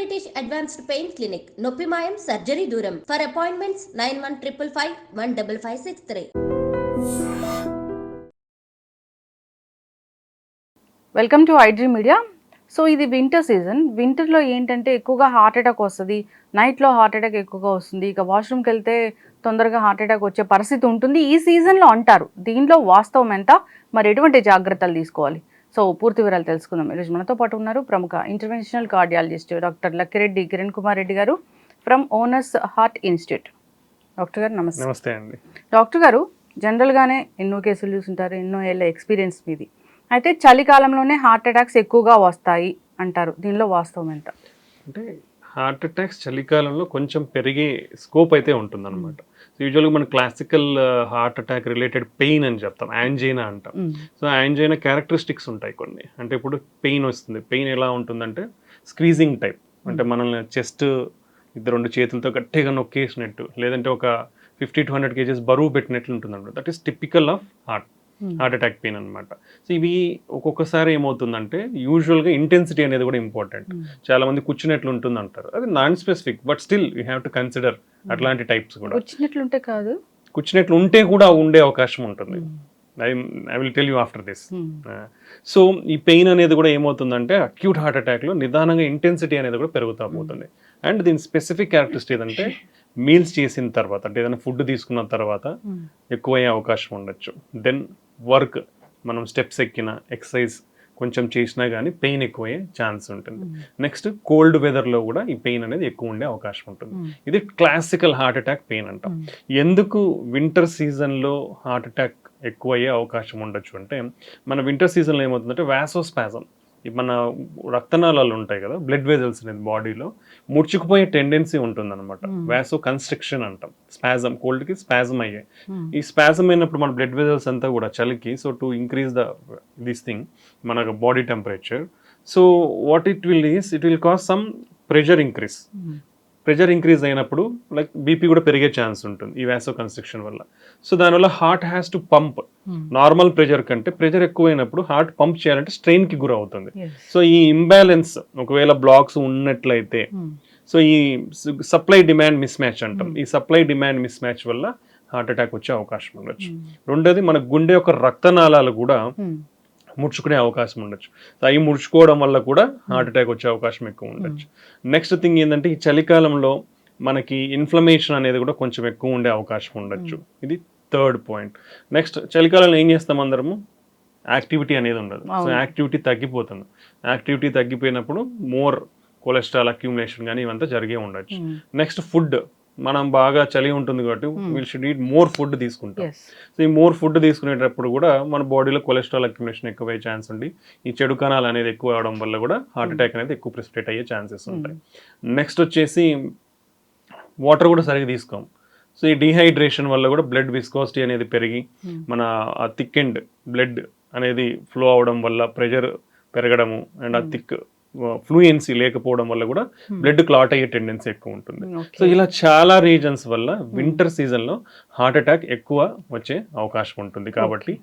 British advanced pain clinic నొప్పిమాయం surgery దూరం for appointments 9155515563. Welcome to iDream media. So ఇది winter season. వింటర్లో ఏంటంటే ఎక్కువగా హార్ట్ అటాక్ వస్తుంది, నైట్లో హార్ట్ అటాక్ ఎక్కువగా వస్తుంది, ఇక వాష్రూమ్కి వెళ్తే తొందరగా హార్ట్ అటాక్ వచ్చే పరిస్థితి ఉంటుంది ఈ సీజన్లో అంటారు. దీనిలో వాస్తవం ఎంత, మరి ఎటువంటి జాగ్రత్తలు తీసుకోవాలి? సో పూర్తి వివరాలు తెలుసుకుందాం. ఈరోజు మనతో పాటు ఉన్నారు ప్రముఖ interventional cardiologist doctor Lakkireddy Kiran Kumar Reddy గారు from owners heart institute. Doctor గారు నమస్తే. నమస్తే అండి. డాక్టర్ గారు, జనరల్గానే ఎన్నో కేసులు చూసుంటారు, ఎన్నో ఏళ్ళ ఎక్స్పీరియన్స్ మీది. అయితే చలికాలంలోనే హార్ట్ అటాక్స్ ఎక్కువగా వస్తాయి అంటారు, దీనిలో వాస్తవం ఎంత? అంటే హార్ట్ అటాక్స్ చలికాలంలో కొంచెం పెరిగే స్కోప్ అయితే ఉంటుందన్నమాట. సో యూజువల్గా మన classical heart attack related pain అని చెప్తాం, యాంజైనా అంటాం. సో యాంజైనా క్యారెక్టరిస్టిక్స్ ఉంటాయి కొన్ని. అంటే ఇప్పుడు పెయిన్ వస్తుంది, పెయిన్ ఎలా ఉంటుందంటే స్క్వీజింగ్ టైప్, అంటే మనల్ని చెస్ట్ రెండు చేతులతో గట్టిగా నొక్కేసినట్టు, లేదంటే ఒక 50 to 100 kgs బరువు పెట్టినట్లు ఉంటుంది అనమాట. That is typical of heart attack pain అనమాట. సో ఇవి ఒక్కొక్కసారి ఏమవుతుందంటే యూజువల్గా ఇంటెన్సిటీ అనేది కూడా ఇంపార్టెంట్. చాలా మంది కూర్చున్నట్లు ఉంటుంది అంటారు, అది non specific, but still you have to consider అట్లాంటి టైప్స్ కూడా. కూర్చున్నట్లుంటే కాదు, కూర్చున్నట్లు ఉంటే కూడా ఉండే అవకాశం ఉంటుంది. I will tell you after this. So ఈ పెయిన్ అనేది కూడా ఏమవుతుందంటే అక్యూట్ హార్ట్ అటాక్లో నిదానంగా ఇంటెన్సిటీ అనేది కూడా పెరుగుతూ పోతుంది. అండ్ దీని స్పెసిఫిక్ క్యారెక్టరిస్టిక్ ఏదంటే మీల్స్ చేసిన తర్వాత, అంటే ఏదైనా ఫుడ్ తీసుకున్న తర్వాత ఎక్కువయ్యే అవకాశం ఉండొచ్చు. దెన్ వర్క్, మనం స్టెప్స్ ఎక్కిన, ఎక్సర్సైజ్ కొంచెం చేసినా కానీ పెయిన్ ఎక్కువయ్యే ఛాన్స్ ఉంటుంది. నెక్స్ట్ కోల్డ్ వెదర్లో కూడా ఈ పెయిన్ అనేది ఎక్కువ ఉండే అవకాశం ఉంటుంది. ఇది క్లాసికల్ హార్ట్ అటాక్ పెయిన్ అంటాం. ఎందుకు వింటర్ సీజన్లో హార్ట్ అటాక్ ఎక్కువ అయ్యే అవకాశం ఉండొచ్చు అంటే, మన వింటర్ సీజన్లో ఏమవుతుందంటే వాసోస్పాజం, మన రక్తనాళాలు ఉంటాయి కదా, బ్లడ్ వెజల్స్ అనేది బాడీలో ముడుచుకుపోయే టెండెన్సీ ఉంటుందన్నమాట. వాసో కన్స్ట్రిక్షన్ అంటాం. స్పాజం, కోల్డ్కి స్పాజం అయ్యాయి. ఈ స్పాజం అయినప్పుడు మన బ్లడ్ వెజల్స్ అంతా కూడా చలికి, so to increase this thing మన body temperature, so what it will cause some pressure increase. Pressure increase అయినప్పుడు లైక్ బీపీ కూడా పెరిగే ఛాన్స్ ఉంటుంది ఈ వాసో కన్స్ట్రిక్షన్ వల్ల. సో దానివల్ల heart has to pump. Normal pressure కంటే ప్రెషర్ ఎక్కువైనప్పుడు హార్ట్ పంప్ చేయాలంటే స్ట్రెయిన్కి గురవుతుంది. సో ఈ ఇంబ్యాలెన్స్ ఒకవేళ బ్లాక్స్ ఉన్నట్లయితే, సో ఈ సప్లై డిమాండ్ మిస్ మ్యాచ్ అంటాం, ఈ సప్లై డిమాండ్ మిస్ మ్యాచ్ వల్ల హార్ట్ అటాక్ వచ్చే అవకాశం ఉండొచ్చు. రెండోది, మన గుండె యొక్క రక్తనాళాలు కూడా ముడుచుకునే అవకాశం ఉండొచ్చు. అవి ముడుచుకోవడం వల్ల కూడా హార్ట్ అటాక్ వచ్చే అవకాశం ఎక్కువ ఉండొచ్చు. నెక్స్ట్ థింగ్ ఏంటంటే, ఈ చలికాలంలో మనకి ఇన్ఫ్లమేషన్ అనేది కూడా కొంచెం ఎక్కువ ఉండే అవకాశం ఉండొచ్చు. ఇది థర్డ్ పాయింట్. నెక్స్ట్, చలికాలంలో ఏం చేస్తాం అందరము, యాక్టివిటీ అనేది ఉండదు. సో యాక్టివిటీ తగ్గిపోతుంది. యాక్టివిటీ తగ్గిపోయినప్పుడు మోర్ కొలెస్ట్రాల్ అక్యుములేషన్ కానీ ఇవంతా జరిగే ఉండొచ్చు. నెక్స్ట్, ఫుడ్, మనం బాగా చలి ఉంటుంది కాబట్టి we'll should eat more food తీసుకుంటాం. సో ఈ మోర్ ఫుడ్ తీసుకునేటప్పుడు కూడా మన బాడీలో కొలెస్ట్రాల్ అక్యుములేషన్ ఎక్కువ అయ్యే ఛాన్స్ ఉంది. ఈ చెడు కణాలు అనేది ఎక్కువ అవడం వల్ల కూడా హార్ట్ అటాక్ అనేది ఎక్కువ ప్రెసిపిటేట్ అయ్యే ఛాన్సెస్ ఉంటాయి. నెక్స్ట్ వచ్చేసి వాటర్ కూడా సరిగ్గా తీసుకోం. సో ఈ డీహైడ్రేషన్ వల్ల కూడా బ్లడ్ విస్కోసిటీ అనేది పెరిగి మన ఆ థిక్ అండ్ బ్లడ్ అనేది ఫ్లో అవడం వల్ల ప్రెషర్ పెరగడము, అండ్ ఆ థిక్ ఫ్లూయెన్సీ లేకపోవడం వల్ల కూడా బ్లడ్ క్లాట్ అయ్యే టెండెన్సీ ఎక్కువ ఉంటుంది. సో ఇలా చాలా రీజన్స్ వల్ల వింటర్ సీజన్లో హార్ట్ అటాక్ ఎక్కువ వచ్చే అవకాశం ఉంటుంది. కాబట్టి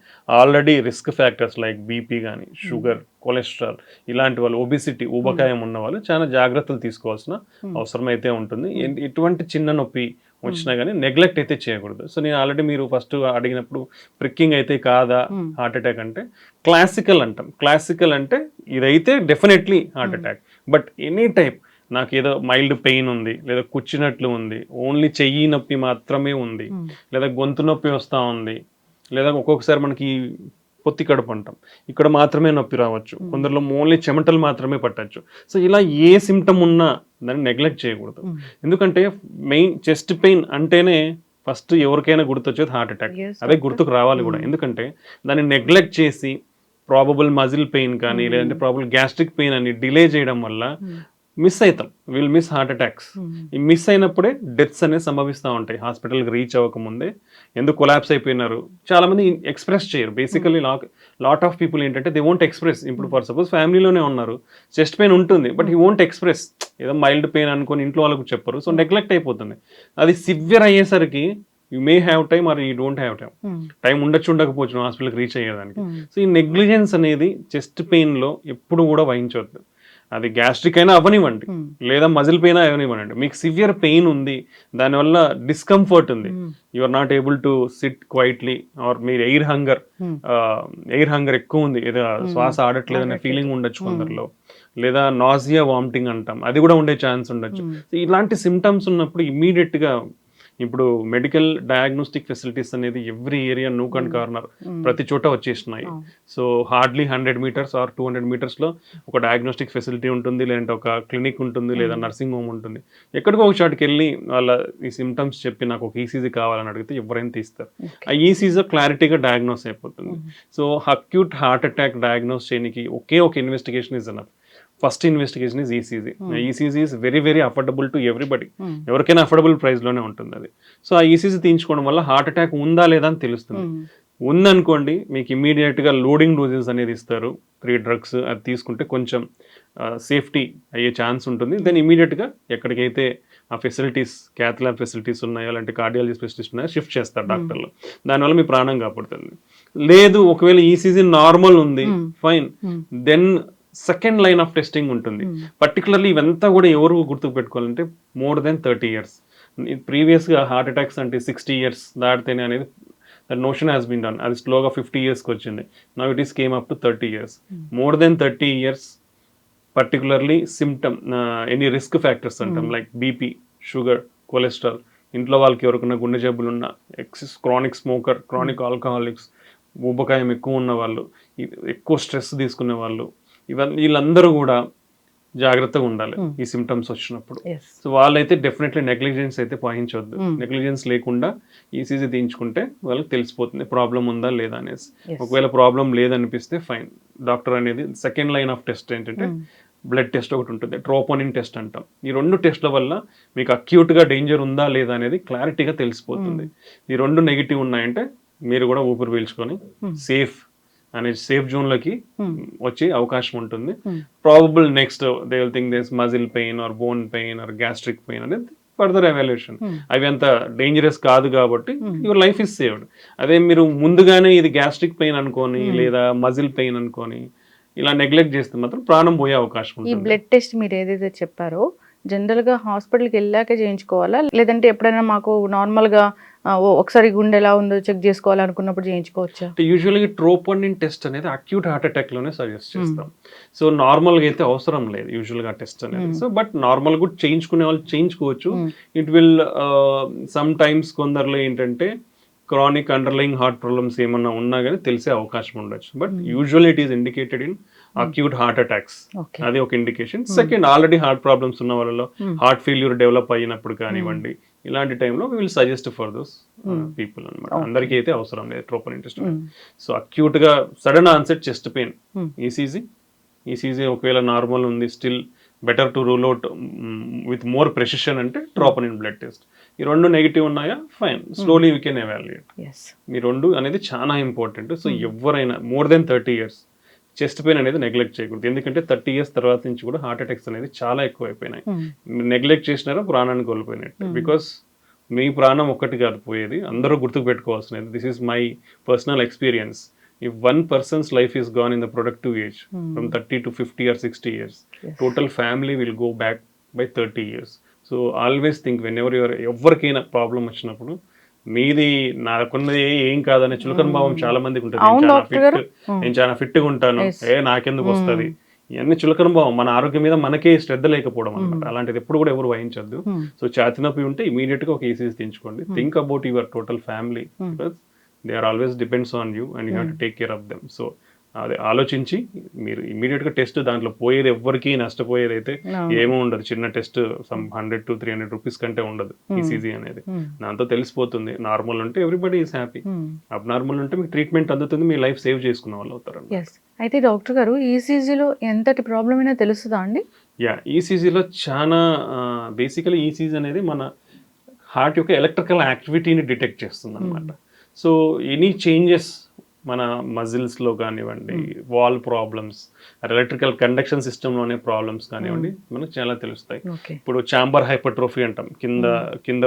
already risk factors like BP కానీ, షుగర్, కొలెస్ట్రాల్ ఇలాంటి వాళ్ళు, ఒబిసిటీ, ఊబకాయం ఉన్న వాళ్ళు చాలా జాగ్రత్తలు తీసుకోవాల్సిన అవసరం అయితే ఉంటుంది. ఎటువంటి చిన్న నొప్పి వచ్చినా కానీ నెగ్లెక్ట్ అయితే చేయకూడదు. సో నేను ఆల్రెడీ, మీరు ఫస్ట్ అడిగినప్పుడు ప్రిక్కింగ్ అయితే కాదా హార్ట్ అటాక్ అంటే, క్లాసికల్ అంటాం. క్లాసికల్ అంటే ఇదైతే definitely heart attack. But any type, నాకు ఏదో మైల్డ్ పెయిన్ ఉంది, లేదా కూర్చున్నట్లు ఉంది, ఓన్లీ చెయ్యి నొప్పి మాత్రమే ఉంది, లేదా గొంతు నొప్పి వస్తూ ఉంది, లేదా ఒక్కొక్కసారి మనకి పొత్తి కడుపు అంటాం, ఇక్కడ మాత్రమే నొప్పి రావచ్చు, కొందరిలో ఓన్లీ చెమటలు మాత్రమే పట్టచ్చు. సో ఇలా ఏ సిమ్టమ్ ఉన్నా దాన్ని నెగ్లెక్ట్ చేయకూడదు. ఎందుకంటే మెయిన్ చెస్ట్ పెయిన్ అంటేనే ఫస్ట్ ఎవరికైనా గుర్తొచ్చేది హార్ట్ అటాక్. అదే గుర్తుకు రావాలి కూడా. ఎందుకంటే దాన్ని నెగ్లెక్ట్ చేసి ప్రాబబుల్ మజిల్ పెయిన్ కానీ, లేదంటే ప్రాబబుల్ గ్యాస్ట్రిక్ పెయిన్ అని డిలే చేయడం వల్ల మిస్ అవుతాం, విల్ మిస్ హార్ట్ అటాక్స్. ఈ మిస్ అయినప్పుడే డెత్స్ అనేది సంభవిస్తూ ఉంటాయి. హాస్పిటల్కి రీచ్ అవ్వకముందే ఎందుకు కొలాప్స్ అయిపోయినారు, చాలా మంది ఎక్స్ప్రెస్ చేయరు. బేసికలీ లాట్ ఆఫ్ పీపుల్ ఏంటంటే దే వోంట్ ఎక్స్ప్రెస్. ఇప్పుడు ఫర్ సపోజ్ ఫ్యామిలీలోనే ఉన్నారు, చెస్ట్ పెయిన్ ఉంటుంది, బట్ హీ వోంట్ ఎక్స్ప్రెస్, ఏదో మైల్డ్ పెయిన్ అనుకొని ఇంట్లో వాళ్ళకు చెప్పరు. సో నెగ్లెక్ట్ అయిపోతుంది. అది సివియర్ అయ్యేసరికి you may have time or you don't have time, time ఉండొచ్చు ఉండకపోవచ్చు హాస్పిటల్కి రీచ్ అయ్యేదానికి. సో ఈ నెగ్లిజెన్స్ అనేది చెస్ట్ పెయిన్లో ఎప్పుడు కూడా వహించవద్దు. అది గ్యాస్ట్రిక్ అయినా అవనివ్వండి, లేదా మజిల్ పెయిన్ అవనివ్వండి, మీకు సివియర్ పెయిన్ ఉంది, దానివల్ల డిస్కంఫర్ట్ ఉంది, you are not able to sit quietly, or మీరు ఎయిర్ హంగర్ ఎక్కువ ఉంది, ఏదో శ్వాస ఆడట్లేదనే ఫీలింగ్ ఉండొచ్చు కొందరిలో, లేదా నాజియా వామిటింగ్ అంటాం, అది కూడా ఉండే ఛాన్స్ ఉండొచ్చు. ఇలాంటి సిమ్టమ్స్ ఉన్నప్పుడు ఇమీడియట్ గా ఇప్పుడు మెడికల్ డయాగ్నోస్టిక్ ఫెసిలిటీస్ అనేది every area nook and corner ప్రతి చోట వచ్చేసినాయి. So hardly 100 meters or 200 meters లో ఒక డయాగ్నోస్టిక్ ఫెసిలిటీ ఉంటుంది, లేదంటే ఒక క్లినిక్ ఉంటుంది, లేదా నర్సింగ్ హోమ్ ఉంటుంది. ఎక్కడికో ఒక చోటుకి వెళ్ళి వాళ్ళ ఈ సిమ్టమ్స్ చెప్పి నాకు ఒక ఈసీజీ కావాలని అడిగితే ఎవరైనా తీస్తారు. ఆ ఈసీజీ క్లారిటీగా డయాగ్నోస్ అయిపోతుంది. So acute heart attack diagnose చేయడానికి ఒకే ఒక investigation is enough. First investigation is ECG. ECG is very very affordable to everybody, ఎవరికైనా అఫోర్డబుల్ ప్రైస్లోనే ఉంటుంది అది. సో ఆ ఈసీజీ తీయించుకోవడం వల్ల హార్ట్ అటాక్ ఉందా లేదా అని తెలుస్తుంది. ఉందనుకోండి, మీకు ఇమీడియట్గా లోడింగ్ డోసెస్ అనేది ఇస్తారు, 3 drugs. అది తీసుకుంటే కొంచెం సేఫ్టీ అయ్యే ఛాన్స్ ఉంటుంది. దెన్ ఇమీడియట్గా ఎక్కడికైతే ఆ ఫెసిలిటీస్, క్యాత్ ల్యాబ్ ఫెసిలిటీస్ ఉన్నాయో, అలాంటి కార్డియాలజీ స్పెషలిస్ట్ ఉన్నాయో షిఫ్ట్ చేస్తారు డాక్టర్లు. దానివల్ల మీ ప్రాణం కాపాడుతుంది. లేదు ఒకవేళ ఈసీజీ నార్మల్ ఉంది, fine, then second line of testing ఉంటుంది. పర్టికులర్లీ ఇవంతా కూడా ఎవరు గుర్తుకు పెట్టుకోవాలంటే more than 30 years. ప్రీవియస్గా హార్ట్ అటాక్స్ అంటే 60 years దాటితేనే అనేది that notion has been done. అది స్లోగా 50 yearsకి వచ్చింది. Now it is came up to 30 years. More than 30 years పర్టికులర్లీ సిమ్టమ్ ఎనీ రిస్క్ ఫ్యాక్టర్స్ అంటాం, లైక్ బీపీ, షుగర్, కొలెస్ట్రాల్, ఇంట్లో వాళ్ళకి ఎవరికైనా గుండె జబ్బులు ఉన్న, క్రానిక్ స్మోకర్, క్రానిక్ ఆల్కహాలిక్స్, ఊబకాయం ఎక్కువ ఉన్న వాళ్ళు, ఎక్కువ స్ట్రెస్ తీసుకునే వాళ్ళు, వీళ్ళందరూ కూడా జాగ్రత్తగా ఉండాలి ఈ సిమ్టమ్స్ వచ్చినప్పుడు. సో వాళ్ళైతే డెఫినెట్లీ నెగ్లిజెన్స్ అయితే పాటించవద్దు. నెగ్లిజెన్స్ లేకుండా ఈసీజీ తీయించుకుంటే వాళ్ళకి తెలిసిపోతుంది ప్రాబ్లం ఉందా లేదా అనేసి. ఒకవేళ ప్రాబ్లం లేదనిపిస్తే ఫైన్, డాక్టర్ అనేది సెకండ్ లైన్ ఆఫ్ టెస్ట్ ఏంటంటే బ్లడ్ టెస్ట్ ఒకటి ఉంటుంది, ట్రోపోనిన్ టెస్ట్ అంటాం. ఈ 2 టెస్ట్ల వల్ల మీకు అక్యూట్గా డేంజర్ ఉందా లేదా అనేది క్లారిటీగా తెలిసిపోతుంది. ఈ 2 నెగిటివ్ ఉన్నాయంటే మీరు కూడా ఊపిరి పీల్చుకొని సేఫ్ అనేది సేఫ్ జోన్లోకి వచ్చే అవకాశం ఉంటుంది. Probable next they will think this muscle pain or bone pain or gastric pain అనేది ఫర్దర్ ఎవాల్యుయేషన్. అవి అంత డేంజరస్ కాదు కాబట్టి యువర్ లైఫ్ ఇస్ సేవ్డ్. అదే మీరు ముందుగానే ఇది గ్యాస్ట్రిక్ పెయిన్ అనుకోని లేదా మజిల్ పెయిన్ అనుకోని ఇలా నెగ్లెక్ట్ చేస్తే మాత్రం ప్రాణం పోయే అవకాశం ఉంటుంది. ఈ బ్లడ్ టెస్ట్ మీరు ఏదైతే చెప్పారో జనరల్గా హాస్పిటల్కి వెళ్ళాక చేయించుకోవాలా, లేదంటే ఎప్పుడైనా మాకు నార్మల్గా ఒకసారి గుండె ఎలా ఉందో చెక్ చేసుకోవాలనుకున్నప్పుడు చేయించుకోవచ్చా? యూజువల్గా ట్రోపోనిన్ టెస్ట్ అనేది అక్యూట్ హార్ట్ అటాక్ లోనే సజెస్ట్ చేస్తాం. సో నార్మల్గా అయితే అవసరం లేదు యూజువల్గా టెస్ట్ అనేది. సో బట్ నార్మల్ కూడా చేయించుకునే వాళ్ళు చేయించుకోవచ్చు. ఇట్ విల్ సమ్ టైమ్స్ కొందరిలో ఏంటంటే క్రానిక్ అండర్లయింగ్ హార్ట్ ప్రాబ్లమ్స్ ఏమన్నా ఉన్నా కానీ తెలిసే అవకాశం ఉండొచ్చు. But usually it is indicated in acute heart attacks, అది ఒక indication. Second, already heart problems ఉన్న వాళ్ళలో హార్ట్ ఫెయిల్యూర్ డెవలప్ అయినప్పుడు కానివ్వండి, ఇలాంటి టైంలో will suggest for those people అనమాట. అందరికీ అయితే అవసరం లేదు ట్రోపోనిన్ టెస్ట్. సో అక్యూట్ గా sudden onset chest pain, ECG ఒకవేళ నార్మల్ ఉంది, still better to rule out with more precision అంటే ట్రోపోనిన్ బ్లడ్ టెస్ట్. ఈ 2 నెగిటివ్ ఉన్నాయా, fine, slowly we can evaluate. ఈ 2 అనేది చాలా ఇంపార్టెంట్. సో ఎవరైనా more than 30 years chest pain అనేది నెగ్లెక్ట్ చేయకూడదు. ఎందుకంటే 30 years తర్వాత నుంచి కూడా హార్ట్ అటాక్స్ అనేది చాలా ఎక్కువ అయిపోయినాయి. నెగ్లెక్ట్ చేసినారా ప్రాణాన్ని కోల్పోయినట్టు. బికాస్ మీ ప్రాణం ఒక్కటి కాదు పోయేది, అందరూ గుర్తుకు పెట్టుకోవాల్సినది. This is my personal experience. If one person's life is gone in the productive age, from 30 to 50 or 60 years, total family will go back by 30 years. So always think whenever you are ఎవరికైనా problem వచ్చినప్పుడు మీది నాకున్నది ఏం కాదనే చులకన భావం చాలా మందికి ఉంటుంది. నేను చాలా ఫిట్గా ఉంటాను, నాకెందుకు వస్తుంది, ఇవన్నీ చులకన భావం. మన ఆరోగ్యం మీద మనకే శ్రద్ధ లేకపోవడం అనమాట. అలాంటిది ఎప్పుడు కూడా ఎవరు వహించద్దు. సో ఛాతీ నొప్పి ఉంటే ఇమీడియట్ గా ఒక ఈసీజీ తీయించుకోండి. Think about your total family, because they are always depends on you and you have to take care of them. So అదే ఆలోచించి మీరు ఇమీడియట్ గా టెస్ట్, దాంట్లో పోయేది ఎవ్వరికి నష్టపోయేది అయితే ఏమీ ఉండదు. చిన్న టెస్ట్ సమ్ 100 to 300 rupees కంటే ఉండదు ఈసీజీ అనేది. దాంతో తెలిసిపోతుంది. నార్మల్ ఉంటే ఎవ్రీబడి ఈస్ హ్యాపీ, అబ్ నార్మల్ ఉంటే మీకు ట్రీట్మెంట్ అందుతుంది, మీ లైఫ్ సేవ్ చేసుకునే వాళ్ళు అవుతారు. అయితే డాక్టర్ గారు ఈసీజీలో ఎంతటి ప్రాబ్లం అయినా తెలుస్తుందా అండి? ఈసీజీలో చాలా బేసికలీ ఈసీజీ అనేది మన హార్ట్ యొక్క ఎలక్ట్రికల్ యాక్టివిటీని డిటెక్ట్ చేస్తుంది అనమాట. సో ఎనీ చేంజెస్ మన మజిల్స్లో కానివ్వండి, వాల్ ప్రాబ్లమ్స్, ఎలక్ట్రికల్ కండక్షన్ సిస్టంలోనే ప్రాబ్లమ్స్ కానివ్వండి, మనకు చాలా తెలుస్తాయి. ఇప్పుడు ఛాంబర్ హైపర్ట్రోఫీ అంటాం, కింద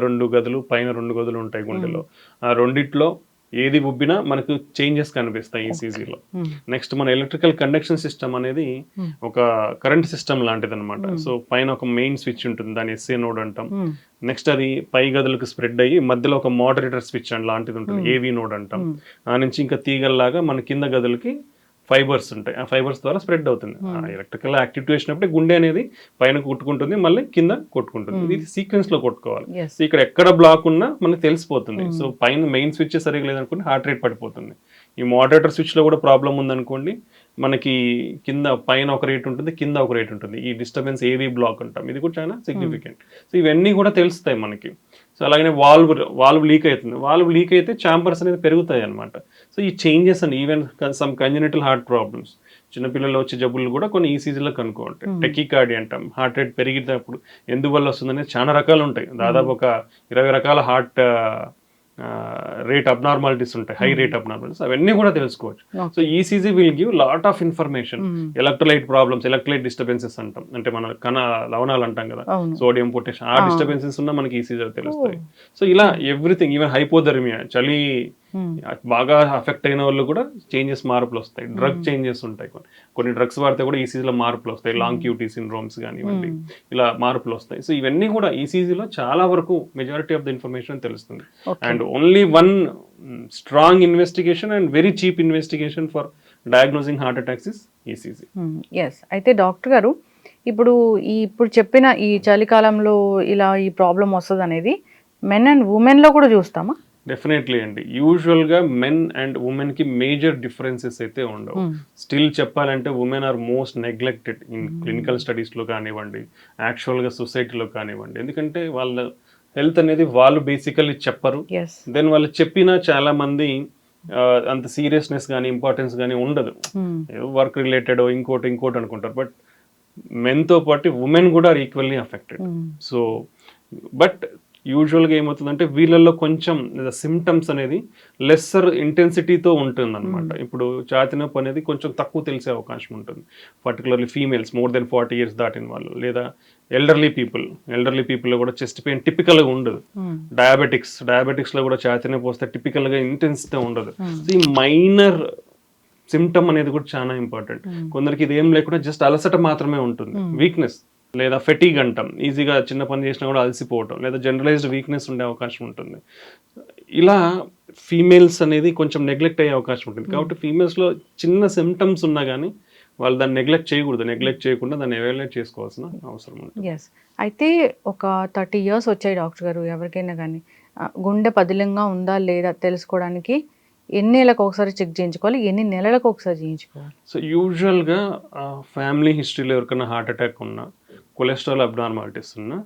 2 గదులు పైన 2 గదులు ఉంటాయి గుండెలో. ఆ రెండిట్లో ఏది ఉబ్బినా మనకు చేంజెస్ కనిపిస్తాయి ఈసీజీలో. నెక్స్ట్ మన ఎలక్ట్రికల్ కండక్షన్ సిస్టమ్ అనేది ఒక కరెంట్ సిస్టమ్ లాంటిది అనమాట. సో పైన ఒక మెయిన్ స్విచ్ ఉంటుంది, దాన్ని ఎస్ఏ నోడ్ అంటాం. నెక్స్ట్ అది పై గదులకు స్ప్రెడ్ అయ్యి మధ్యలో ఒక మోడరేటర్ స్విచ్ అని లాంటిది ఉంటుంది, ఏవీ నోడ్ అంటాం. ఆ నుంచి ఇంకా తీగల్లాగా మన కింద గదులకి ఫైబర్స్ ఉంటాయి, ఆ ఫైబర్స్ ద్వారా స్ప్రెడ్ అవుతుంది. ఎలక్ట్రికల్ యాక్టివిటీ వచ్చినప్పుడు గుండె అనేది పైన కొట్టుకుంటుంది, మళ్ళీ కింద కొట్టుకుంటుంది. ఇది సీక్వెన్స్ లో కొట్టుకోవాలి. సో ఇక్కడ ఎక్కడ బ్లాక్ ఉన్నా మనకు తెలిసిపోతుంది. సో పైన మెయిన్ స్విచ్ సరిగ్గా లేదనుకోండి హార్ట్ రేట్ పడిపోతుంది. ఈ మోడరేటర్ స్విచ్ లో కూడా ప్రాబ్లం ఉందనుకోండి, మనకి కింద పైన ఒక రేట్ ఉంటుంది, కింద ఒక రేట్ ఉంటుంది. ఈ డిస్టర్బెన్స్ ఏవీ బ్లాక్ అంటాం, ఇది కూడా చాలా సిగ్నిఫికెంట్. సో ఇవన్నీ కూడా తెలుస్తాయి మనకి. సో అలాగనే వాల్వ్ లీక్ అవుతుంది, వాల్వ్ లీక్ అయితే ఛాంబర్స్ అనేది పెరుగుతాయి అనమాట. సో ఈ changes and even some congenital heart problems, చిన్నపిల్లలు వచ్చే జబ్బులు కూడా కొన్ని ఈసీజీలో కనుక్కోండి. టెకికార్డి అంటాం, హార్ట్ రేట్ పెరిగినప్పుడు ఎందువల్ల వస్తుందనేది చాలా రకాలు ఉంటాయి. దాదాపు ఒక 20 రకాల హార్ట్ రేట్ అబ్నార్మాలిటీస్ ఉంటాయి, హై రేట్ అబ్నార్మాలిటీస్, అవన్నీ కూడా తెలుసుకోవచ్చు. So ECG will give lot of information. Electrolyte problems, electrolyte disturbances అంటాం, అంటే మన లవణాలు అంటాం కదా, సోడియం పొటాషియం, ఆ డిస్టర్బెన్సెస్ ఉన్నా మనకి ఈసీజీ తెలుస్తాయి. సో ఇలా ఎవ్రీథింగ్, ఈవెన్ హైపోథెర్మియా, చలి బాగా అఫెక్ట్ అయిన వాళ్ళు కూడా చేంజెస్, మార్పులు వస్తాయి. డ్రగ్ చేంజెస్ ఉంటాయి, కొన్ని డ్రగ్స్ వాడితే కూడా ఈసీజీలో మార్పులు వస్తాయి, లాంగ్ క్యూటీ సిండ్రోమ్స్ కానివ్వండి, ఇలా మార్పులు వస్తాయి. సో ఇవన్నీ కూడా ఈసీజీలో చాలా వరకు మెజారిటీ ఆఫ్ ద ఇన్ఫర్మేషన్ తెలుస్తుంది. And only one strong investigation and very cheap investigation for diagnosing heart attacks is ECG. Yes, అయితే డాక్టర్ గారు ఇప్పుడు చెప్పిన ఈ చలికాలంలో ఇలా ఈ ప్రాబ్లం వస్తుంది అనేది మెన్ అండ్ ఉమెన్ లో కూడా చూస్తామా? డెఫినెట్లీ అండి. యూజువల్గా మెన్ అండ్ ఉమెన్కి మేజర్ డిఫరెన్సెస్ అయితే ఉండవు. స్టిల్ చెప్పాలంటే women are most neglected in clinical స్టడీస్లో కానివ్వండి, యాక్చువల్గా సొసైటీలో కానివ్వండి. ఎందుకంటే వాళ్ళ హెల్త్ అనేది వాళ్ళు బేసికల్లీ చెప్పరు. దెన్ వాళ్ళు చెప్పినా చాలా మంది అంత సీరియస్నెస్ కానీ ఇంపార్టెన్స్ కానీ ఉండదు, వర్క్ రిలేటెడ్ ఇంకోటి అనుకుంటారు. బట్ మెన్తో పాటు ఉమెన్ కూడా are equally affected. So but యూజువల్గా ఏమవుతుందంటే వీళ్ళల్లో కొంచెం సిమ్టమ్స్ అనేది లెస్సర్ ఇంటెన్సిటీతో ఉంటుంది అనమాట. ఇప్పుడు ఛాతీ నొప్పి అనేది కొంచెం తక్కువ తెలిసే అవకాశం ఉంటుంది, particularly females more than 40 years దాటిన వాళ్ళు, లేదా ఎల్డర్లీ పీపుల్లో కూడా చెస్ట్ పెయిన్ టిపికల్గా ఉండదు. డయాబెటిక్స్లో కూడా ఛాతీ నొప్పి వస్తే టిపికల్గా ఇంటెన్సిటీ ఉండదు. ఈ మైనర్ సిమ్టమ్ అనేది కూడా చాలా ఇంపార్టెంట్. కొందరికి ఇది ఏం లేకుండా జస్ట్ అలసట మాత్రమే ఉంటుంది, వీక్నెస్ లేదా ఫెటీగ్ అంటాం, ఈజీగా చిన్న పని చేసినా కూడా అలసిపోవటం, లేదా జనరలైజ్డ్ వీక్నెస్ ఉండే అవకాశం ఉంటుంది. ఇలా ఫీమేల్స్ అనేది కొంచెం నెగ్లెక్ట్ అయ్యే అవకాశం ఉంటుంది. కాబట్టి ఫీమేల్స్లో చిన్న సిమ్టమ్స్ ఉన్నా కానీ వాళ్ళు దాన్ని నెగ్లెక్ట్ చేయకూడదు, నెగ్లెక్ట్ చేయకుండా దాన్ని ఎవాల్యుయేట్ చేసుకోవాల్సిన అవసరం ఉంటుంది. అయితే ఒక 30 years వచ్చాయి డాక్టర్ గారు, ఎవరికైనా కానీ గుండె పదిలంగా ఉందా లేదా తెలుసుకోవడానికి ఎన్ని నెలలకు ఒకసారి చెక్ చేయించుకోవాలి, ఎన్ని నెలలకు ఒకసారి చేయించుకోవాలి? సో యూజువల్గా ఫ్యామిలీ హిస్టరీలో ఎవరికైనా హార్ట్ అటాక్ ఉన్నా, కొలెస్ట్రాల్ అబ్నార్మాలిటీస్ ఉన్నా,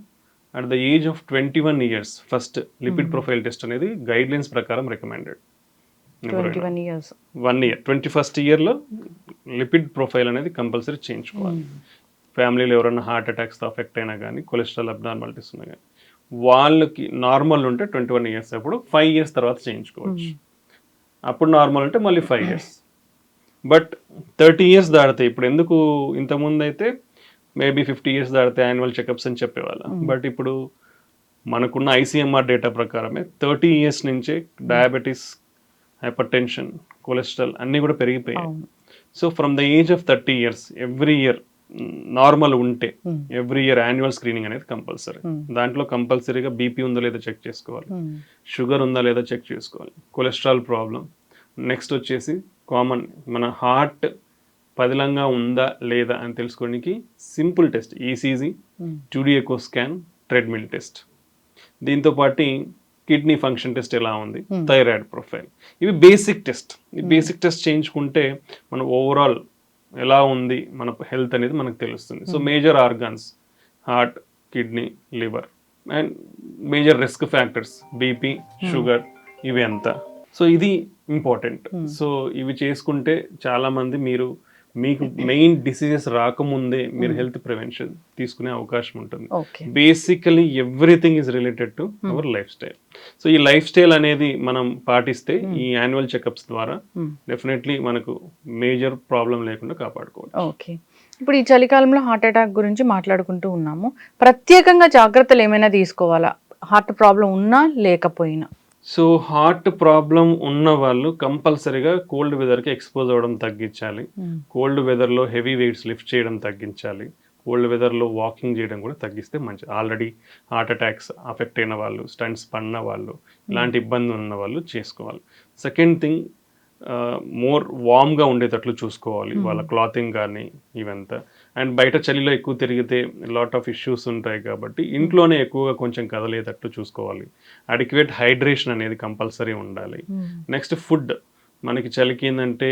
at the age of 21 years first lipid profile test అనేది గైడ్ లైన్స్ ప్రకారం రికమెండెడ్. 21 years 1 year 21st yearలో లిపిడ్ ప్రొఫైల్ అనేది కంపల్సరీ చేయించుకోవాలి. ఫ్యామిలీలో ఎవరైనా హార్ట్ అటాక్స్తో అఫెక్ట్ అయినా కానీ, కొలెస్ట్రాల్ అబ్నార్మాలిటీస్ ఉన్నా కానీ, వాళ్ళకి నార్మల్ ఉంటే 21 years, అప్పుడు 5 years తర్వాత చేయించుకోవచ్చు. అప్పుడు నార్మల్ అంటే మళ్ళీ 5 years. బట్ 30 years దాడితే, ఇప్పుడు ఎందుకు ఇంతకుముందు అయితే మేబీ 50 years దాడితే యాన్యువల్ చెకప్స్ అని చెప్పేవాళ్ళం. బట్ ఇప్పుడు మనకున్న ఐసీఎంఆర్ డేటా ప్రకారమే 30 years నుంచే డయాబెటీస్, హైపర్ టెన్షన్, కొలెస్ట్రాల్ అన్నీ కూడా పెరిగిపోయాయి. So from the age of 30 years every year normal ఉంటే ఎవ్రీ ఇయర్ యాన్యువల్ స్క్రీనింగ్ అనేది కంపల్సరీ. దాంట్లో కంపల్సరీగా బీపీ ఉందో లేదో చెక్ చేసుకోవాలి, షుగర్ ఉందా లేదో చెక్ చేసుకోవాలి, కొలెస్ట్రాల్ ప్రాబ్లం. నెక్స్ట్ వచ్చేసి కామన్ మన హార్ట్ పదిలంగా ఉందా లేదా అని తెలుసుకోవడానికి simple test ECG, 2D echo scan, treadmill test. దీంతో పాటు కిడ్నీ ఫంక్షన్ టెస్ట్ ఎలా ఉంది, థైరాయిడ్ ప్రొఫైల్, ఇవి బేసిక్ టెస్ట్. ఈ బేసిక్ టెస్ట్ చేయించుకుంటే మనం ఓవరాల్ ఎలా ఉంది మన హెల్త్ అనేది మనకు తెలుస్తుంది. So major organs heart, kidney, liver and major risk factors BP, sugar, ఇవి అంతా. సో ఇది ఇంపార్టెంట్. సో ఇవి చేసుకుంటే చాలా మంది మీకు మెయిన్ డిసీజెస్ రాకముందే మీరు హెల్త్ ప్రివెన్షన్ తీసుకునే అవకాశం ఉంటుంది. Basically everything is related to our life style. So ఈ లైఫ్ స్టైల్ అనేది మనం పాటిస్తే ఈ యాన్యువల్ చెకప్స్ ద్వారా డెఫినెట్లీ మనకు మేజర్ ప్రాబ్లం లేకుండా కాపాడుకోవచ్చు. ఓకే, ఇప్పుడు ఈ చలికాలంలో హార్ట్ అటాక్ గురించి మాట్లాడుకుంటూ ఉన్నాము. ప్రత్యేకంగా జాగ్రత్తలు ఏమైనా తీసుకోవాలా హార్ట్ ప్రాబ్లం ఉన్నా లేకపోయినా? సో హార్ట్ ప్రాబ్లం ఉన్న వాళ్ళు కంపల్సరీగా కోల్డ్ వెదర్కి ఎక్స్పోజ్ అవ్వడం తగ్గించాలి. కోల్డ్ వెదర్లో హెవీ వెయిట్స్ లిఫ్ట్ చేయడం తగ్గించాలి. కోల్డ్ వెదర్లో వాకింగ్ చేయడం కూడా తగ్గిస్తే మంచిది. ఆల్రెడీ హార్ట్ అటాక్స్ అఫెక్ట్ అయిన వాళ్ళు, స్టంట్స్ పడిన వాళ్ళు, ఇలాంటి ఇబ్బంది ఉన్న వాళ్ళు చేసుకోవాలి. సెకండ్ థింగ్, మోర్ వామ్గా ఉండేటట్లు చూసుకోవాలి వాళ్ళ క్లాతింగ్ కానీ ఇవంతా. అండ్ బయట చలిలో ఎక్కువ తిరిగితే లాట్ ఆఫ్ ఇష్యూస్ ఉంటాయి కాబట్టి ఇంట్లోనే ఎక్కువగా కొంచెం కదలేటట్లు చూసుకోవాలి. అడిక్వేట్ హైడ్రేషన్ అనేది కంపల్సరీ ఉండాలి. నెక్స్ట్ ఫుడ్, మనకి చలికి ఏంటంటే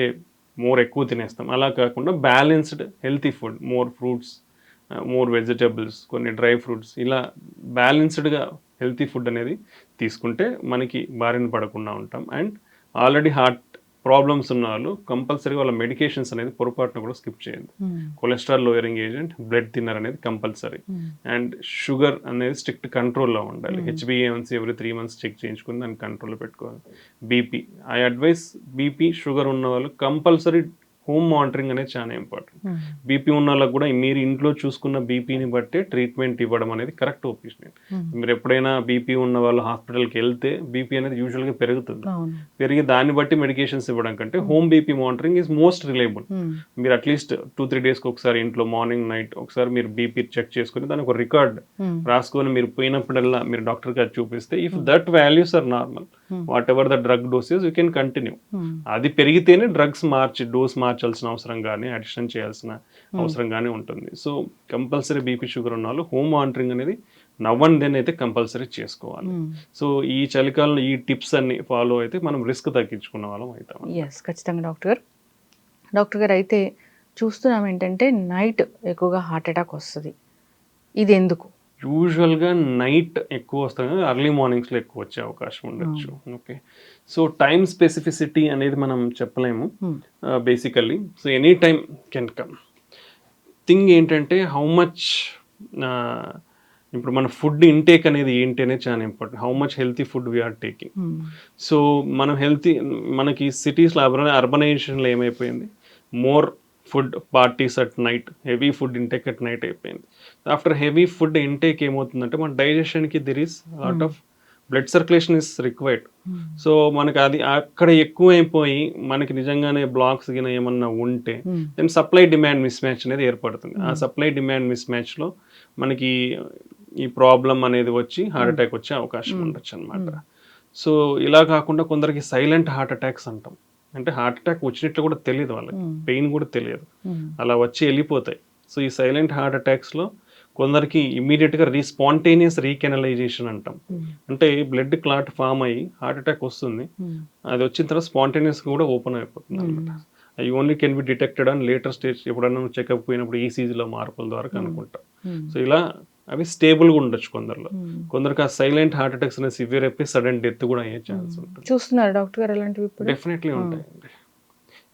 మోర్ ఎక్కువ తినేస్తాం, అలా కాకుండా balanced healthy food, more fruits, more vegetables, కొన్ని డ్రై ఫ్రూట్స్, ఇలా బ్యాలెన్స్డ్గా హెల్తీ ఫుడ్ అనేది తీసుకుంటే మనకి బారిన పడకుండా ఉంటాం. అండ్ ఆల్రెడీ హార్ట్ ప్రాబ్లమ్స్ ఉన్న వాళ్ళు కంపల్సరీగా వాళ్ళ మెడికేషన్స్ అనేది పొరపాటున కూడా స్కిప్ చేయద్దు. Cholesterol lowering agent, blood thinner అనేది కంపల్సరీ. అండ్ షుగర్ అనేది స్ట్రిక్ట్ కంట్రోల్లో ఉండాలి. HbA1c ఎవ్రీ 3 months చెక్ చేయించుకుని దాన్ని కంట్రోల్లో పెట్టుకోవాలి. BP, I advise BP sugar ఉన్న వాళ్ళు కంపల్సరీ హోమ్ మానిటరింగ్ అనేది చాలా ఇంపార్టెంట్. బీపీ ఉన్న వాళ్ళకి కూడా మీరు ఇంట్లో చూసుకున్న బీపీని బట్టే ట్రీట్మెంట్ ఇవ్వడం అనేది కరెక్ట్ ఒపీనియన్. మీరు ఎప్పుడైనా బీపీ ఉన్న వాళ్ళు హాస్పిటల్కి వెళ్తే బీపీ అనేది యూజువల్గా పెరుగుతుంది. పెరిగి దాన్ని బట్టి మెడికేషన్స్ ఇవ్వడం కంటే home BP monitoring is most reliable. మీరు అట్లీస్ట్ 2-3 daysకి ఒకసారి ఇంట్లో మార్నింగ్ నైట్ ఒకసారి మీరు బీపీ చెక్ చేసుకుని దానికి ఒక రికార్డ్ రాసుకొని మీరు పోయినప్పుడల్లా మీరు డాక్టర్ గారు చూపిస్తే, if that values are normal, whatever the drug doses you can continue. అది పెరిగితేనే డ్రగ్స్ డోస్ మార్చాల్సిన అవసరం కానీ అడిషన్ చేయాల్సిన అవసరం కానీ ఉంటుంది. సో కంపల్సరీ బీపీ షుగర్ ఉన్న వాళ్ళు హోమ్ మానిటరింగ్ అనేది నవ్ అండ్ దెన్ అయితే కంపల్సరీ చేసుకోవాలి. సో ఈ చలికాలంలో ఈ టిప్స్ అన్ని ఫాలో అయితే మనం రిస్క్ తగ్గించుకున్న వాళ్ళం అవుతాం. ఎస్, ఖచ్చితంగా డాక్టర్ గారు అయితే చూస్తున్నాం ఏంటంటే నైట్ ఎక్కువగా హార్ట్ అటాక్ వస్తుంది, ఇది ఎందుకు? యూజువల్గా నైట్ ఎక్కువ వస్తుంది, అర్లీ మార్నింగ్స్లో ఎక్కువ వచ్చే అవకాశం ఉండొచ్చు. ఓకే, సో టైం స్పెసిఫిసిటీ అనేది మనం చెప్పలేము basically. So any time can come. Thing ఏంటంటే హౌ మచ్, ఇప్పుడు మన ఫుడ్ ఇంటేక్ అనేది ఏంటి అనేది చాలా important. How much healthy food we are taking. So మనం మనకి సిటీస్లో అర్బనైజేషన్లో ఏమైపోయింది, more food parties at night, heavy food intake at night అయిపోయింది. ఆఫ్టర్ హెవీ ఫుడ్ ఇంటేక్ ఏమవుతుందంటే మన డైజెషన్కి there is lot of blood circulation is required. So మనకి అది అక్కడ ఎక్కువ అయిపోయి మనకి నిజంగానే బ్లాక్స్ గిన ఏమన్నా ఉంటే then supply demand mismatch అనేది ఏర్పడుతుంది. ఆ సప్లై డిమాండ్ మిస్ మ్యాచ్లో మనకి ఈ ప్రాబ్లం అనేది వచ్చి హార్ట్ అటాక్ వచ్చే అవకాశం ఉండొచ్చు అనమాట. సో ఇలా కాకుండా కొందరికి సైలెంట్ హార్ట్ అటాక్స్ అంటాం, అంటే హార్ట్ అటాక్ వచ్చినట్లు కూడా తెలియదు వాళ్ళకి, పెయిన్ కూడా తెలియదు, అలా వచ్చి వెళ్ళిపోతాయి. సో ఈ సైలెంట్ హార్ట్ అటాక్స్లో కొందరికి ఇమీడియట్గా స్పాంటేనియస్ రీకెనలైజేషన్ అంటాం, అంటే బ్లడ్ క్లాట్ ఫామ్ అయ్యి హార్ట్ అటాక్ వస్తుంది, అది వచ్చిన తర్వాత స్పాంటేనియస్ కూడా ఓపెన్ అయిపోతుంది అనమాట. అవి ఓన్లీ కెన్ బి డిటెక్టెడ్ అని లేటర్ స్టేజ్ ఎప్పుడన్నా చెకప్ పోయినప్పుడు ఈసీజీలో మార్పుల ద్వారా కనుక్కుంటాం. సో ఇలా అవి స్టేబుల్గా ఉండొచ్చు కొందరిలో. కొందరికి ఆ సైలెంట్ హార్ట్ అటాక్స్ అనేది సివియర్ అయిపోయి సడన్ డెత్ కూడా అయ్యే ఛాన్స్ ఉంటుంది. చూస్తున్నారు డాక్టర్ గారు అలాంటివి? డెఫినెట్లీ ఉంటాయండి.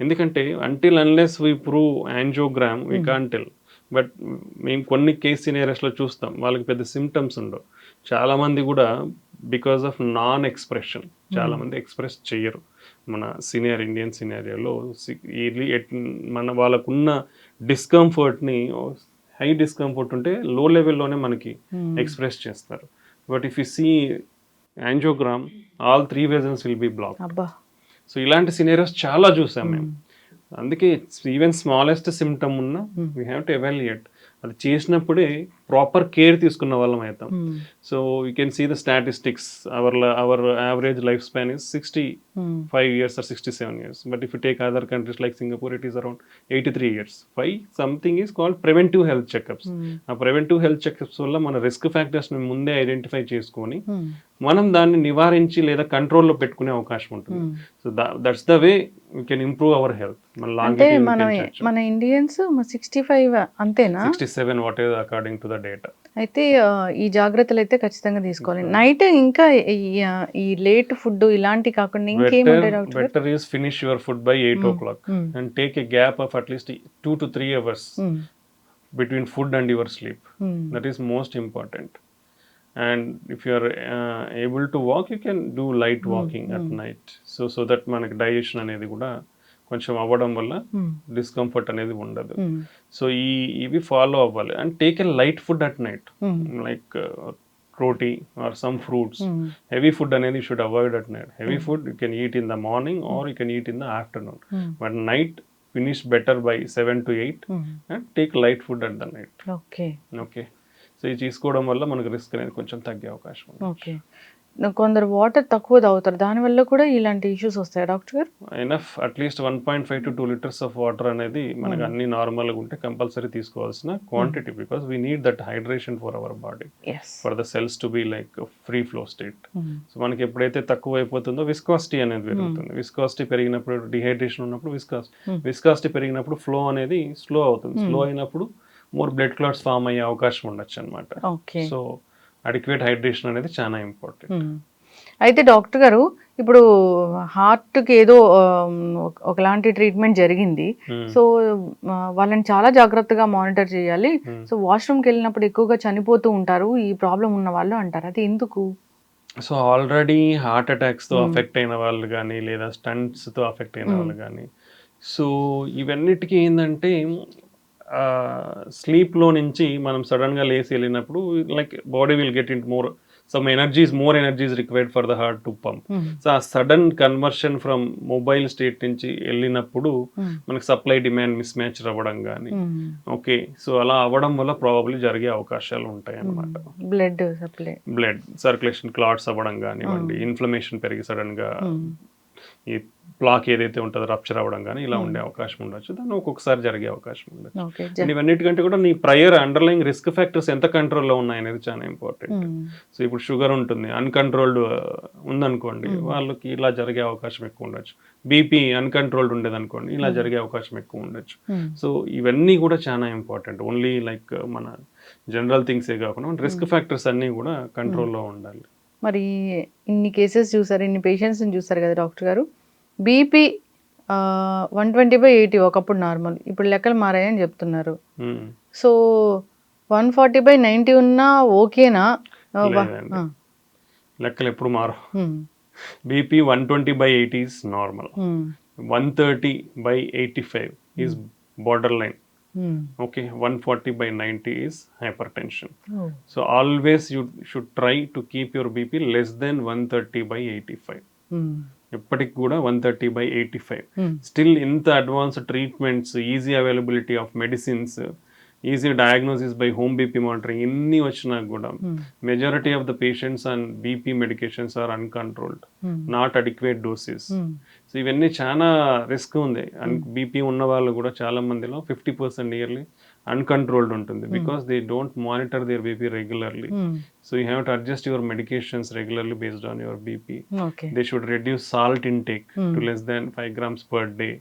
ఎందుకంటే until unless we prove angiogram we can't tell. But మేము కొన్ని కేస్ సినారియోస్లో చూస్తాం వాళ్ళకి పెద్ద సిమ్టమ్స్ ఉండవు. చాలామంది కూడా బికాస్ ఆఫ్ నాన్ ఎక్స్ప్రెషన్ చాలామంది ఎక్స్ప్రెస్ చెయ్యరు. మన ఇండియన్ సినారియోలో మన వాళ్ళకున్న డిస్కంఫర్ట్ని, హై డిస్కంఫర్ట్ ఉంటే లో లెవెల్లోనే మనకి ఎక్స్ప్రెస్ చేస్తారు. But if you see angiogram all 3 vessels will be block. So ఇలాంటి సినారియోస్ చాలా చూసాం మేము. అందుకే ఈవెన్ స్మాలెస్ట్ సిమ్టమ్ ఉన్నా వీ హ్యావ్ టు ఎవాల్యుయేట్. అది చేసినప్పుడే ప్రాపర్ కేర్ తీసుకున్న వాళ్ళం అవుతాం. So you can see the statistics. Our average life span is 65 years or 67 years. But if you take other countries like Singapore, it is around 83 years. Why? Something is called preventive health checkups. ఆ preventive health checkups వల్ల మన risk ఫ్యాక్టర్స్ని ముందే identify చేసుకొని మనం దాన్ని నివారించి లేదా కంట్రోల్లో పెట్టుకునే అవకాశం ఉంటుంది. So that's the way we can improve our health. మన ఇండియన్స్ 65 అంతేనా? 67 what is according to the data. అయితే ఈ జాగ్రత్తలు అయితే ఖచ్చితంగా తీసుకోవాలి. నైట్ ఇంకా ఈ లేట్ ఫుడ్ ఇలాంటి కాకుండా ఇంకేముంటాయి doctor? Better is finish your food by 8 o'clock and take a gap of at least 2 to 3 hours between food and your sleep. That is most important. And if you are able to walk, you can do light walking at night. So that మనకి digestion అనేది కూడా కొంచెం అవ్వడం వల్ల discomfort అనేది ఉండదు. So ఇవి follow అవ్వాలి. And take a light food at night, like roti or some fruits. Heavy food అనేది you should avoid at night. Heavy food you can eat in the morning or you can eat in the afternoon. But night finish better by 7 to 8 and take light food at the night. Okay. So ఇది తీసుకోవడం వల్ల మనకు risk అనేది కొంచెం తగ్గే అవకాశం ఉంది. Okay. కొందరు వాటర్ తక్కువ తాగుతారు, దానివల్ల కూడా ఇలాంటి ఇష్యూస్ వస్తాయి డాక్టర్ గారు? Enough at least 1.5 to 2 liters of water అనేది మనకు అన్ని నార్మల్గా ఉంటే కంపల్సరీ తీసుకోవాల్సిన quantity, because we need that hydration for our body, for the cells to be like free flow state. So మనకి ఎప్పుడైతే తక్కువ అయిపోతుందో విస్కాసిటీ అనేది పెరుగుతుంది. విస్కాసిటీ పెరిగినప్పుడు డిహైడ్రేషన్ ఉన్నప్పుడు విస్కాసిటీ పెరిగినప్పుడు ఫ్లో అనేది స్లో అవుతుంది. స్లో అయినప్పుడు మోర్ బ్లడ్ క్లాట్స్ ఫామ్ అయ్యే అవకాశం ఉండొచ్చు అనమాట. సో అడిక్వేట్ హైడ్రేషన్ అనేది చాలా ఇంపార్టెంట్. అయితే డాక్టర్ గారు, ఇప్పుడు హార్ట్కి ఏదో ఒకలాంటి ట్రీట్మెంట్ జరిగింది, సో వాళ్ళని చాలా జాగ్రత్తగా మానిటర్ చేయాలి. సో వాష్రూమ్కి వెళ్ళినప్పుడు ఎక్కువగా చనిపోతూ ఉంటారు ఈ ప్రాబ్లం ఉన్న వాళ్ళు అంటారు, అది ఎందుకు? సో ఆల్రెడీ హార్ట్ అటాక్స్తో అఫెక్ట్ అయిన వాళ్ళు కానీ లేదా స్టంట్స్తో అఫెక్ట్ అయిన వాళ్ళు కానీ, సో ఇవన్నిటికీ ఏంటంటే స్లీప్లో నుంచి మనం సడన్గా లేచి వెళ్ళినప్పుడు like body will get in more more energies required for the heart to pump. So ఆ sudden conversion from mobile state నుంచి వెళ్ళినప్పుడు మనకి సప్లై డిమాండ్ మిస్ మ్యాచ్ అవ్వడం కానీ, ఓకే, సో అలా అవ్వడం వల్ల ప్రాబబ్లీ జరిగే అవకాశాలు ఉంటాయి అన్నమాట. బ్లడ్ సర్క్యులేషన్ క్లాట్స్ అవ్వడం కానివ్వండి, ఇన్ఫ్లమేషన్ పెరిగి సడన్ గా ఈ ప్లాక్ ఏదైతే ఉంటుందో రప్చర్ అవ్వడం కానీ ఇలా ఉండే అవకాశం ఉండొచ్చు. దాన్ని ఒక్కొక్కసారి జరిగే అవకాశం ఉండొచ్చు. ఇవన్నిటికంటే కూడా నీ ప్రయర్ అండర్లైన్ రిస్క్ ఫ్యాక్టర్స్ ఎంత కంట్రోల్లో ఉన్నాయనేది చాలా ఇంపార్టెంట్. సో ఇప్పుడు షుగర్ ఉంటుంది, అన్కంట్రోల్డ్ ఉందనుకోండి, వాళ్ళకి ఇలా జరిగే అవకాశం ఎక్కువ ఉండొచ్చు. బీపీ అన్కంట్రోల్డ్ ఉండేది అనుకోండి, ఇలా జరిగే అవకాశం ఎక్కువ ఉండొచ్చు. సో ఇవన్నీ కూడా చాలా ఇంపార్టెంట్. ఓన్లీ లైక్ మన జనరల్ థింగ్సే కాకుండా రిస్క్ ఫ్యాక్టర్స్ అన్నీ కూడా కంట్రోల్లో ఉండాలి. మరి ఇన్ని కేసెస్ చూసారు, ఇన్ని పేషెంట్స్ని చూసారు కదా డాక్టర్ గారు, బీపీ 120/80 ఒకప్పుడు నార్మల్, ఇప్పుడు లెక్కలు మారాయని చెప్తున్నారు. సో 140/90 ఉన్నా ఓకేనా? లెక్కలు ఎప్పుడు మారు. BP 120/80 is normal, 130/85 is border line. Okay, 140/90 is hypertension. So always you should try to keep your BP less than 130/85. ఎప్పటికి కూడా 130/85. స్టిల్ ఇంత advanced treatments, easy availability of medicines, easy diagnosis by home BP monitoring ఇన్ని వచ్చినా కూడా majority of the patients and BP medications are uncontrolled, not adequate doses. So ఇవన్నీ చాలా risk ఉంది. BP ఉన్న వాళ్ళు కూడా చాలా మందిలో 50% ఇయర్లీ అన్కంట్రోల్డ్ ఉంటుంది, because they don't monitor their BP regularly. So you have to adjust your medications regularly based on your BP. They should reduce salt intake to less than 5 grams per day.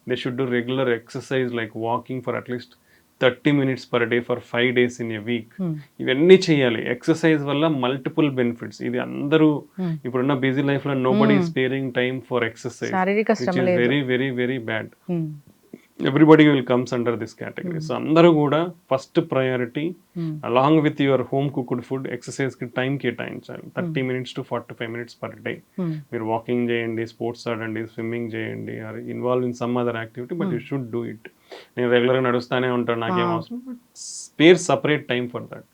They should do regular exercise like walking for at least 30 minutes per day for 5 days in a week. ఇవన్నీ చేయాలి. Exercise వల్ల multiple benefits. ఇది అందరూ ఇప్పుడున్న busy life లో nobody is sparing time for exercise, which is very very very bad. Everybody will comes under this category. So అందరూ కూడా first priority along with your home cooked food exercise కి time కేటాయించాలి. 30 minutes to 45 minutes per day. మీరు walking చేయండి, sports ఆడండి, swimming చేయండి, or involve in some other activity, but you should do it. నేను రెగ్యులర్గా నడుస్తూనే ఉంటాను, నాకేం అవసరం, but spare separate time for that.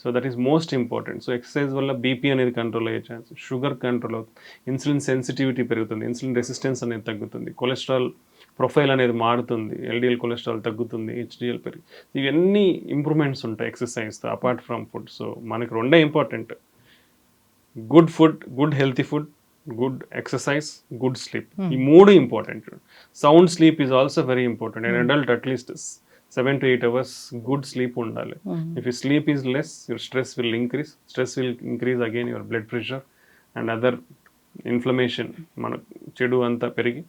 So that is most important. So exercise వల్ల బీపీ అనేది కంట్రోల్ అయ్యే ఛాన్స్, షుగర్ కంట్రోల్ అవుతుంది, ఇన్సులిన్ సెన్సిటివిటీ పెరుగుతుంది, ఇన్సులిన్ రెసిస్టెన్స్ అనేది తగ్గుతుంది, కొలెస్ట్రాల్ ప్రొఫైల్ అనేది మారుతుంది, ఎల్డిఎల్ కొలెస్ట్రాల్ తగ్గుతుంది, హెచ్డిఎల్ పెరిగి, ఇవన్నీ ఇంప్రూవ్మెంట్స్ ఉంటాయి ఎక్సర్సైజ్తో అపార్ట్ ఫ్రమ్ ఫుడ్. సో మనకి రెండే important, good food, good healthy food, good exercise, good sleep. ఈ మూడు important. Sound sleep is also very important. And adult at least 7 to 8 hours good sleep ఉండాలి. If you sleep is less, your stress will increase again your blood pressure and other inflammation, మన చెడు అంతా పెరిగి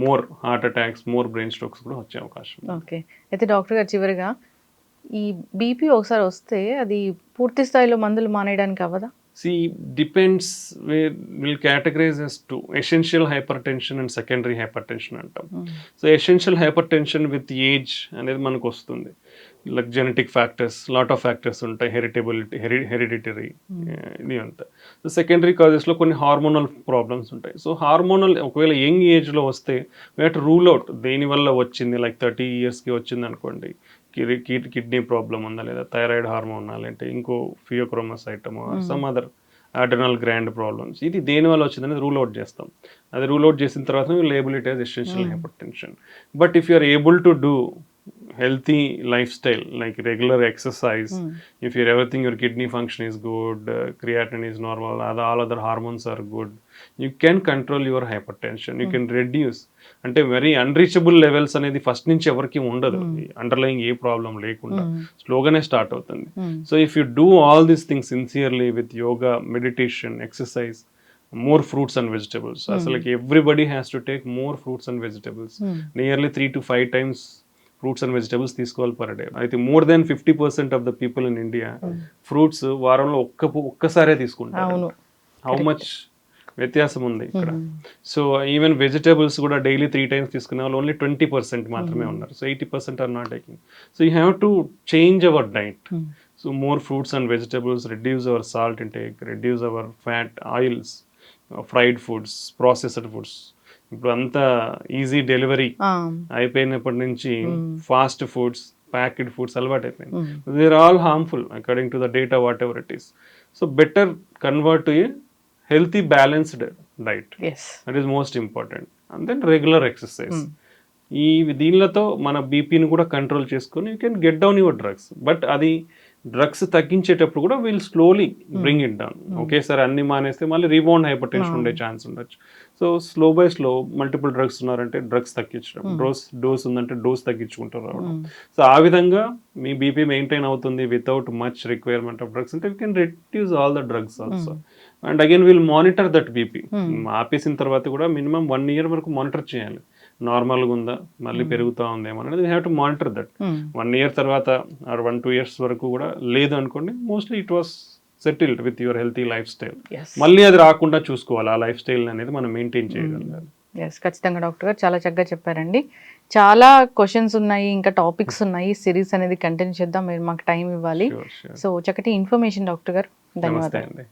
more heart attacks, more brain strokes కూడా వచ్చే అవకాశం. Okay, అయితే doctor గారు చివరిగా ఈ బీపీ ఒకసారి వస్తే అది పూర్తి స్థాయిలో మందులు మానేయడానికి అవ్వదా? See, depends, we'll categorize as two, essential hypertension and secondary hypertension అంటాం. So essential hypertension with age అనేది మనకు వస్తుంది, like genetic factors, lot of factors ఉంటాయి, హెరిడిటరీ ఇది అంతా. సో సెకండరీ కాజెస్లో కొన్ని హార్మోనల్ ప్రాబ్లమ్స్ ఉంటాయి. సో హార్మోనల్ ఒకవేళ యంగ్ ఏజ్లో వస్తే we have to rule out దేనివల్ల వచ్చింది. లైక్ 30 yearsకి వచ్చింది అనుకోండి, కిడ్నీ ప్రాబ్లం ఉందా, లేదా థైరాయిడ్ హార్మోన్ ఉన్నా, లేదంటే ఇంకో pheochromocytoma some other adrenal gland problems, ఇది దేని వల్ల వచ్చిందనేది రూల్ అవుట్ చేస్తాం. అది రూల్ అవుట్ చేసిన తర్వాత label it as essential hypertension. But if you are able to do healthy lifestyle like regular exercise, if you're everything, your kidney function is good, creatinine is normal, all other hormones are good, you can control your hypertension, you can reduce. అంటే very unreachable levels అనేది first నుంచి ఎవరికి ఉండదు, underlying ఏ problem లేకుండా స్లోగానే start అవుతుంది. So if you do all these things sincerely with yoga, meditation, exercise, more fruits and vegetables, అసలు like everybody has to take more fruits and vegetables, nearly 3 to 5 times fruits and vegetables తీసుకోవాలి per day. అయితే more than 50% of the people in India fruits వారంలో ఒక్కసారే తీసుకుంటారు. How much వ్యత్యాసం ఉంది ఇక్కడ. So even vegetables కూడా డైలీ 3 times తీసుకునే వాళ్ళు ఓన్లీ 20% మాత్రమే ఉన్నారు. So 80% are not taking. So you have to change our diet. So more fruits and vegetables, reduce our salt intake, reduce our fat, oils, fried foods, processed foods. ఇప్పుడు అంతా easy delivery అయిపోయినప్పటి నుంచి fast foods, packed foods అలవాటు అయిపోయింది. They are all harmful according to the data what ever it is. So better convert to a healthy balanced diet, that is most important. And then regular exercise. ఈ దీనిలతో మన బీపీని కూడా control చేసుకొని you can get down your drugs. But అది drugs తగ్గించేటప్పుడు కూడా we'll slowly bring it down. ఒకేసారి అన్ని మానేస్తే మళ్ళీ రీబౌండ్ హైపర్ టెన్షన్ ఉండే ఛాన్స్ ఉండొచ్చు. So slow by slow multiple drugs ఉన్నారంటే డ్రగ్స్ తగ్గించడం, డోస్ ఉందంటే డోస్ తగ్గించుకుంటూ రావడం. సో ఆ విధంగా మీ బీపీ మెయింటైన్ అవుతుంది without much requirement of drugs. అంటే we can reduce all the drugs also. And again will monitor that BP. ఆపేసిన తర్వాత కూడా మినిమం 1 year వరకు మానిటర్ చేయాలి. నార్మల్గా ఉందా, మళ్ళీ పెరుగుతూ ఉందేమో అనేది we have to monitor that. 1 year తర్వాత ఆర్ 1-2 years వరకు కూడా లేదు అనుకోండి, mostly it was settled with your healthy life style. మళ్ళీ అది రాకుండా చూసుకోవాలి, ఆ లైఫ్ స్టైల్ అనేది మనం మెయింటైన్ చేయగలగాలి. ఖచ్చితంగా డాక్టర్ గారు చాలా చక్కగా చెప్పారండి. చాలా క్వశ్చన్స్ ఉన్నాయి, ఇంకా టాపిక్స్ ఉన్నాయి. సిరీస్ అనేది కంటిన్యూ చేద్దాం, మీరు మాకు టైం ఇవ్వాలి. సో చక్కటి ఇన్ఫర్మేషన్ డాక్టర్ గారు, ధన్యవాదాలు.